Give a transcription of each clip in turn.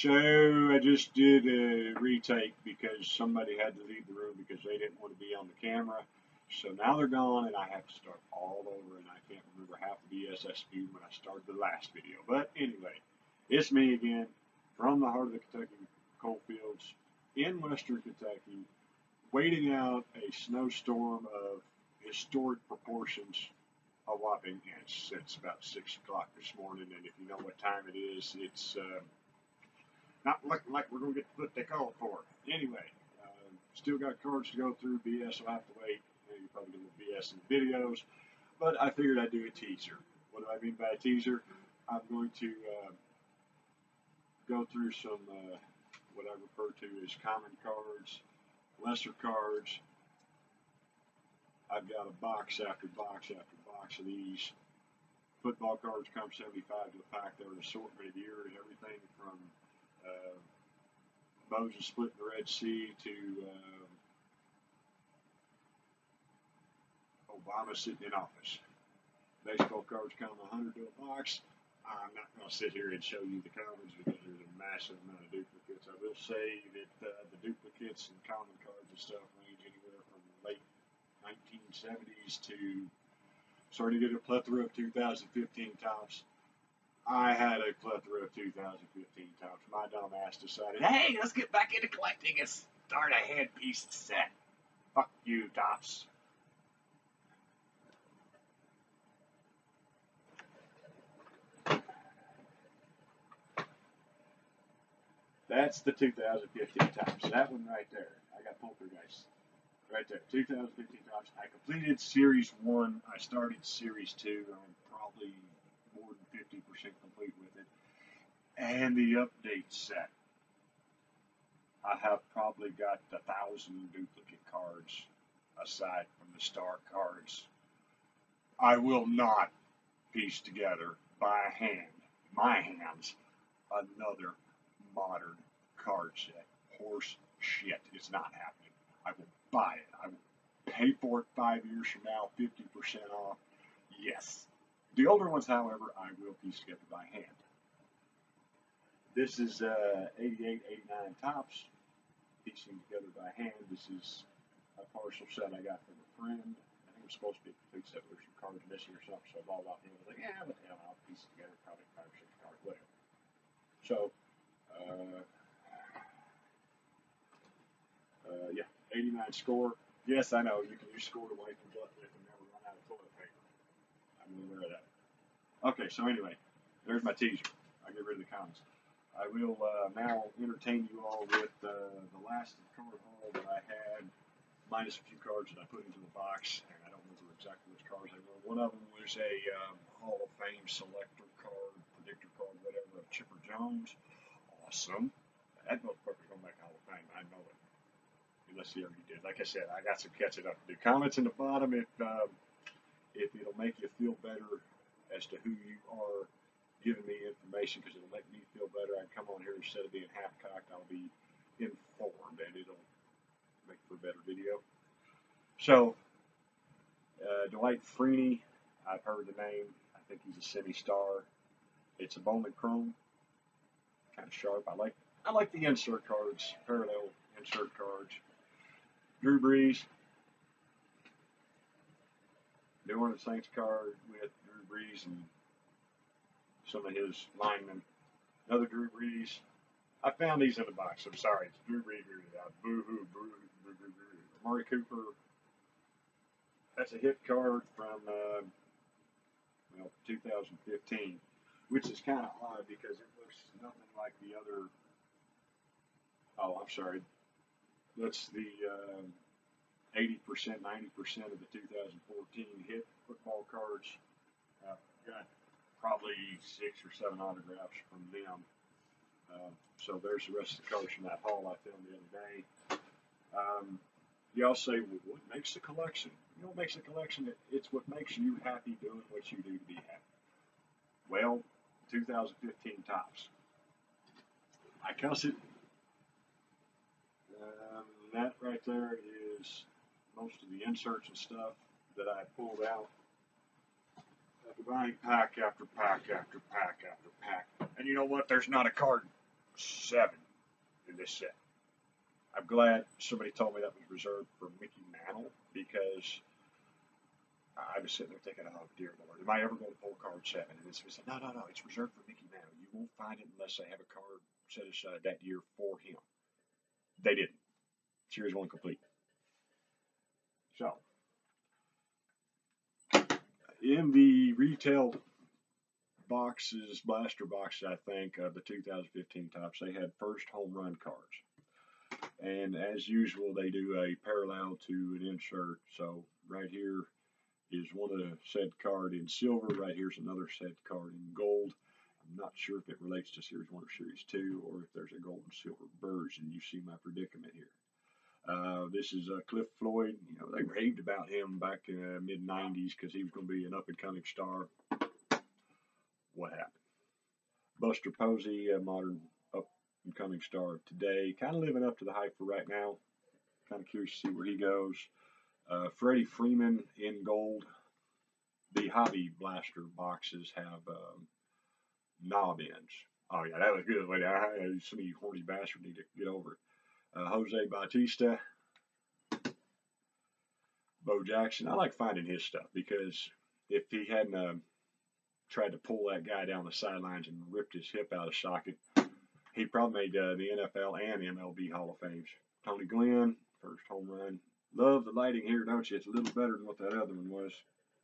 So I just did a retake because somebody had to leave the room because they didn't want to be on the camera. So now they're gone and I have to start all over and I can't remember half the BS I spewed when I started the last video. But anyway, it's me again from the heart of the Kentucky coal fields in western Kentucky, waiting out a snowstorm of historic proportions, a whopping inch. It's about 6 o'clock this morning, and if you know what time it is, it's not looking like we're going to get the foot they called for. Anyway, still got cards to go through. BS will have to wait. You're probably going to BS in the videos, but I figured I'd do a teaser. What do I mean by a teaser? I'm going to go through some what I refer to as common cards, lesser cards. I've got a box after box after box of these. Football cards come 75 to a pack. They're an assortment of years, everything from Moses splitting the Red Sea to Obama sitting in office. Baseball cards come 100 to a box. I'm not going to sit here and show you the commons because there's a massive amount of duplicates. I will say that the duplicates and common cards and stuff range anywhere from late 1970s to starting to get a plethora of 2015 tops. I had a plethora of 2015 tops. My dumb ass decided, hey, let's get back into collecting and start a headpiece set. Fuck you, tops. That's the 2015 tops. That one right there. I got Poltergeist. Right there. 2015 tops. I completed Series 1. I started Series 2. I'm probably more than 50% complete with it. And the update set. I have probably got 1,000 duplicate cards aside from the star cards. I will not piece together by hand, my hands, another modern card set. Horse shit. It's not happening. I will buy it. I will pay for it 5 years from now, 50% off. Yes. The older ones, however, I will piece together by hand. This is 88, 89 tops, piecing together by hand. This is a partial set I got from a friend. I think it was supposed to be a complete set. There's some cards missing or something, so I bought it off him. I was like, yeah, what the hell, I'll piece it together, probably 5 or 6 cards, whatever. So, yeah, 89 score. Yes, I know, you can use score to wipe your butt with and never run out of toilet paper. I'm aware of that. Okay, so anyway, there's my teaser. I'll get rid of the comments. I will now entertain you all with the last card haul that I had, minus a few cards that I put into the box, and I don't remember exactly which cards they were. One of them was a Hall of Fame selector card, predictor card, whatever, of Chipper Jones. Awesome. That motherfucker's going to make Hall of Fame. I know it. Unless he already did. Like I said, I got some catching up to do. Comments in the bottom if it'll make you feel better as to who you are giving me information, because it'll make me feel better. I can come on here instead of being half-cocked. I'll be informed, and it'll make for a better video. So, Dwight Freeney, I've heard the name. I think he's a semi-star. It's a Bowman Chrome, kind of sharp. I like the insert cards, parallel insert cards. Drew Brees, New Orleans Saints card with Drew Brees and some of his linemen. Another Drew Brees. I found these in the box. I'm sorry. It's Drew Brees. Boo-hoo, boo-hoo. Amari Cooper. That's a hit card from 2015, which is kind of odd because it looks nothing like the other. Oh, I'm sorry. That's the 80%, 90% of the 2014 hit football cards. Got probably 6 or 7 autographs from them. So there's the rest of the cards from that haul I filmed the other day. Y'all say, well, what makes the collection? You know what makes the collection? It's what makes you happy doing what you do to be happy. Well, 2015 tops. I cuss it. That right there is most of the inserts and stuff that I pulled out. After buying pack after pack after pack after pack. And you know what? There's not a card 7 in this set. I'm glad somebody told me that was reserved for Mickey Mantle because I was sitting there thinking, oh dear Lord, am I ever going to pull card 7? And then somebody said, no, no, no, it's reserved for Mickey Mantle. You won't find it unless they have a card set aside that year for him. They didn't. Series 1 complete. So, in the retail boxes, blaster boxes, I think, of the 2015 Topps, they had first home run cards. And as usual, they do a parallel to an insert. So, right here is one of the said card in silver. Right here's another said card in gold. I'm not sure if it relates to Series 1 or Series 2, or if there's a gold and silver version. You see my predicament here. This is Cliff Floyd. You know, they raved about him back in the mid-90s because he was going to be an up-and-coming star. What happened? Buster Posey, a modern up-and-coming star of today, kind of living up to the hype for right now. Kind of curious to see where he goes. Freddie Freeman in gold. The hobby blaster boxes have knob ends. Oh yeah, that was good. Wait, some of you horny bastards need to get over it. Jose Bautista, Bo Jackson. I like finding his stuff because if he hadn't tried to pull that guy down the sidelines and ripped his hip out of socket, he probably made the NFL and MLB Hall of Fames. Tony Glenn, first home run. Love the lighting here, don't you? It's a little better than what that other one was.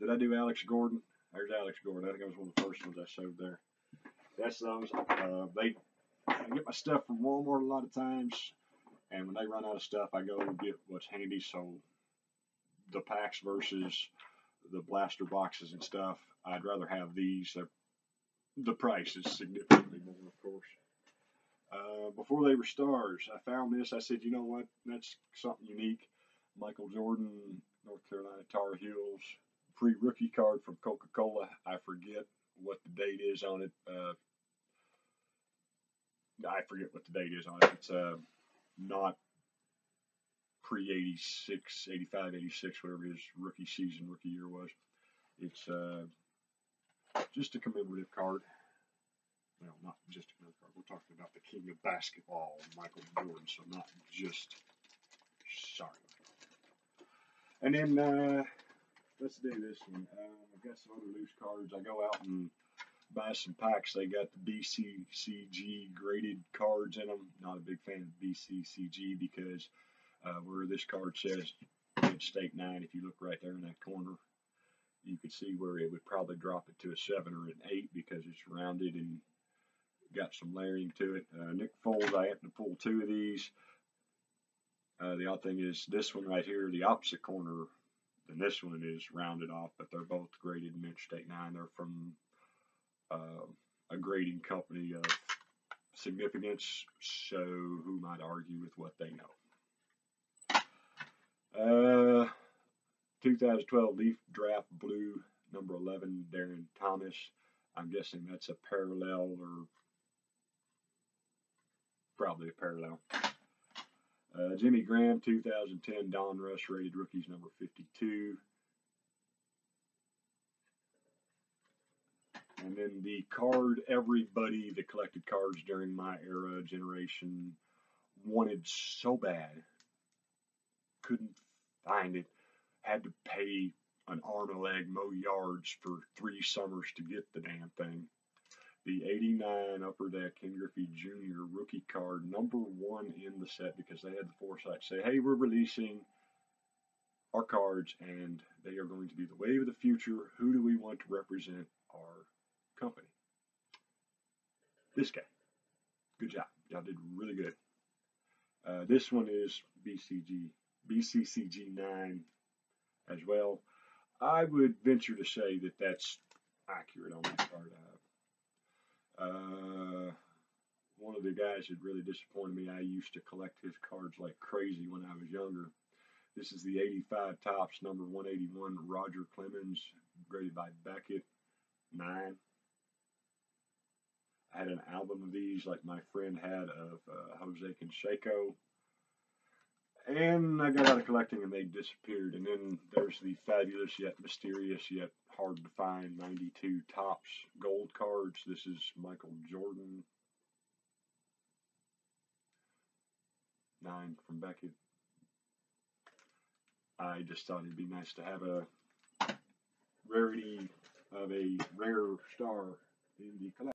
Did I do Alex Gordon? There's Alex Gordon. I think that was one of the first ones I showed there. That's those. I get my stuff from Walmart a lot of times, and when they run out of stuff, I go get what's handy. So the packs versus the blaster boxes and stuff, I'd rather have these. The price is significantly more, of course. Before they were stars, I found this. I said, you know what? That's something unique. Michael Jordan, North Carolina Tar Heels, free rookie card from Coca-Cola. I forget what the date is on it. I forget what the date is on it. It's not pre-86, 85, 86, whatever his rookie year was. It's just a commemorative card. Well, not just a commemorative card. We're talking about the king of basketball, Michael Jordan, so not just, sorry. And then let's do this one. I've got some other loose cards. I go out and buy some packs. They got the BCCG graded cards in them. Not a big fan of BCCG because where this card says State 9, if you look right there in that corner, you could see where it would probably drop it to a 7 or an 8 because it's rounded and got some layering to it. Nick Foles, I happen to pull 2 of these. The odd thing is this one right here, the opposite corner than this one is rounded off, but they're both graded Mint State 9. They're from a grading company of significance, so who might argue with what they know? 2012 Leaf Draft Blue, number 11, Darren Thomas. I'm guessing that's a parallel or probably a parallel. Jimmy Graham, 2010 Don Rush rated rookies, number 52. And then the card everybody that collected cards during my era, generation, wanted so bad, couldn't find it, had to pay an arm and a leg, mow yards for 3 summers to get the damn thing. The 89 Upper Deck Ken Griffey Jr. rookie card, number 1 in the set because they had the foresight to say, hey, we're releasing our cards and they are going to be the wave of the future. Who do we want to represent our company? This guy. Good job. Y'all did really good. This one is BCCG 9 as well. I would venture to say that that's accurate on that card. One of the guys that really disappointed me, I used to collect his cards like crazy when I was younger. This is the 85 Topps, number 181, Roger Clemens, graded by Beckett, 9. I had an album of these like my friend had of Jose Canseco. And I got out of collecting and they disappeared. And then there's the fabulous yet mysterious yet hard to find 92 Topps gold cards. This is Michael Jordan. 9 from Beckett. I just thought it'd be nice to have a rarity of a rare star in the collection.